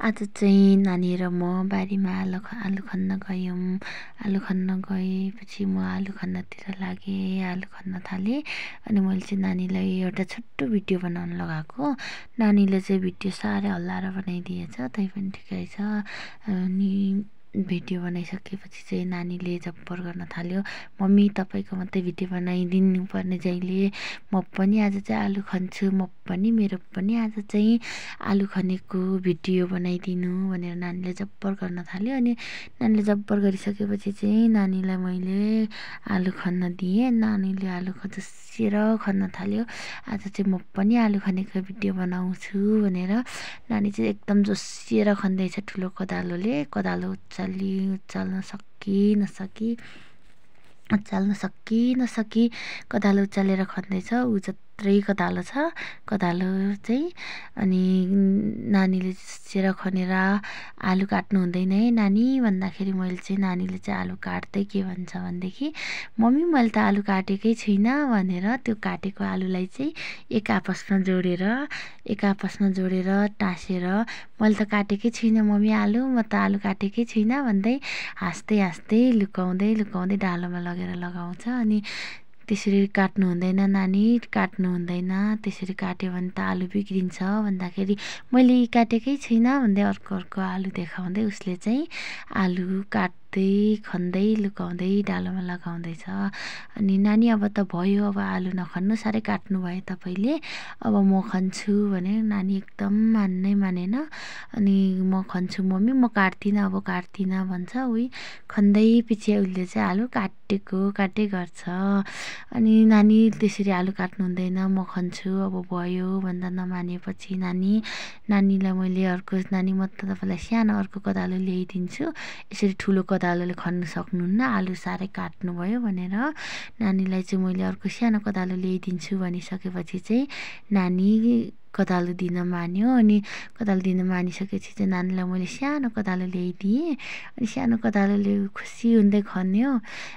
आज चाहिँ नानी र म बारीमा आलु खन्न गयौँ। आलु खन्न गएपछि म आलु खन्नतिर लागेँ, आलु खन्न थालेँ। अनि मैले चाहिँ नानीलाई एउटा छोटो भिडियो बनाउन लगाएको। नानीले चाहिँ भिडियो साह्रै हल्लाएर बनाइदिएछ, तै पनि ठिकै छ। अनि भिडियो बनाइसकेपछि चाहिँ नानीले जब्बर गर्न थाल्यो, मम्मी तपाईँको मात्रै भिडियो बनाइदिनु पर्ने जहिले, म पनि आज चाहिँ आलु खन्छु, म पनि मेरो पनि आज चाहिँ आलु खनेको भिडियो बनाइदिनु भनेर नानीले जब्बर गर्न थाल्यो। अनि नानीले जब्बर गरिसकेपछि चाहिँ नानीलाई मैले आलु खन्न दिएँ। नानीले आलु जसिएर खन्न थाल्यो। आज चाहिँ म पनि आलु खनेको भिडियो बनाउँछु भनेर नानी चाहिँ एकदम जोसिएर खन्दैछ ठुलो कोदालोले। कोदालो उचाल्न सकी कोदालो उचालेर खन्दैछ। ऊ जत्रै कोदालो छ कोदालो चाहिँ। अनि नानीले जोसिएर खनेर आलु काट्नु हुँदैन है नानी भन्दाखेरि मैले चाहिँ नानीले चाहिँ आलु काट्दै के भन्छ भनेदेखि, मम्मी मैले त आलु काटेकै छुइनँ भनेर त्यो काटेको आलुलाई चाहिँ एक आपसमा जोडेर टाँसेर, मैले त काटेकै छुइनँ मम्मी आलु, म त आलु काटेकै छुइनँ भन्दै हाँस्दै लुकाउँदै डालोमा लगेर लगाउँछ। अनि त्यसरी काट्नु हुँदैन नानी, काट्नु हुँदैन, त्यसरी काट्यो भने त आलु बिग्रिन्छ भन्दाखेरि मैले काटेकै छुइनँ भन्दै अर्को आलु देखाउँदै उसले चाहिँ आलु खन्दै लुकाउँदै डालोमा लगाउँदैछ। अनि नानी अब त भयो, अब आलु नखन्नु, साह्रै काट्नु भयो तपाईँले, अब म खन्छु भने नानी एकदम मान्नै मानेन। अनि म खन्छु मम्मी, म काट्दिनँ भन्छ। उही खन्दै पछि उसले चाहिँ आलु काटै गर्छ। अनि नानी त्यसरी आलु काट्नु हुँदैन, म खन्छु अब भयो भन्दा नमानेपछि नानीलाई मैले नानी म त तपाईँलाई सानो अर्को कोदालो ल्याइदिन्छु, यसरी ठुलो कोदालोले खन्नु सक्नुहुन्न, आलु साह्रै काट्नुभयो भनेर नानीलाई चाहिँ मैले अर्को सानो कोदालो ल्याइदिन्छु भनिसकेपछि चाहिँ नानी कोदालो दिन मान्यो। अनि कोदालो दिन मानिसकेपछि चाहिँ नानीलाई मैले सानो कोदालो ल्याइदिएँ। अनि सानो कोदालोले खुसी हुँदै खन्यो।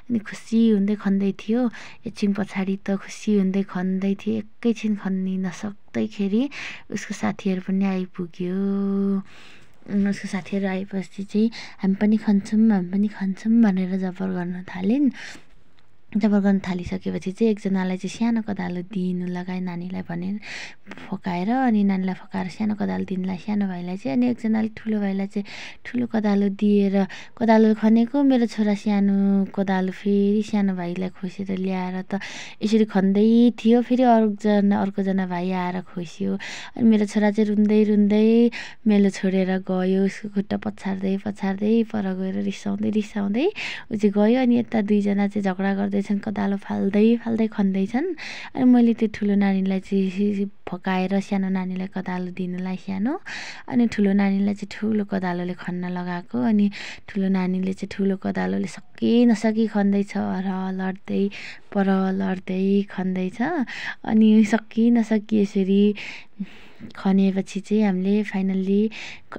अनि खुसी हुँदै खन्दै थियो, एकछिन पछाडि त खुसी हुँदै खन्दै थियो, एकैछिन खन्नी नसक्दैखेरि उसको साथीहरू पनि आइपुग्यो। उसको साथीहरू आएपछि चाहिँ हामी पनि खन्छौँ भनेर जबर गर्न थालिसकेपछि चाहिँ एकजनालाई चाहिँ सानो कोदालो दिनु लगाए नानीलाई भनेर फकाएर। अनि नानीलाई फकाएर सानो कोदालो दिनुलाई सानो भाइलाई चाहिँ, अनि एकजनाले ठुलो भाइलाई चाहिँ ठुलो कोदालो दिएर कोदालो खनेको मेरो छोरा सानो कोदालो फेरि सानो भाइलाई खोसेर ल्याएर त यसरी खन्दै थियो, फेरि अर्कोजना भाइ आएर खोस्यो। अनि मेरो छोरा चाहिँ रुँदै मेलो छोडेर गयो, उसको खुट्टा पछार्दै पर गएर रिसाउँदै ऊ चाहिँ गयो। अनि यता दुईजना चाहिँ झगडा गर्दैछन्, कोदालो फाल्दै खन्दैछन्। अनि मैले त्यो ठुलो नानीलाई चाहिँ फकाएर सानो नानीलाई कोदालो दिनुलाई सानो, अनि ठुलो नानीलाई चाहिँ ठुलो कोदालोले खन्न लगाएको। अनि ठुलो नानीले चाहिँ ठुलो कोदालोले नसकी खन्दैछ, पर लड्दै खन्दैछ। अनि नसकी यसरी खनेपछि चाहिँ हामीले फाइनल्ली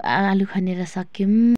आलु खनेर सक्यौँ।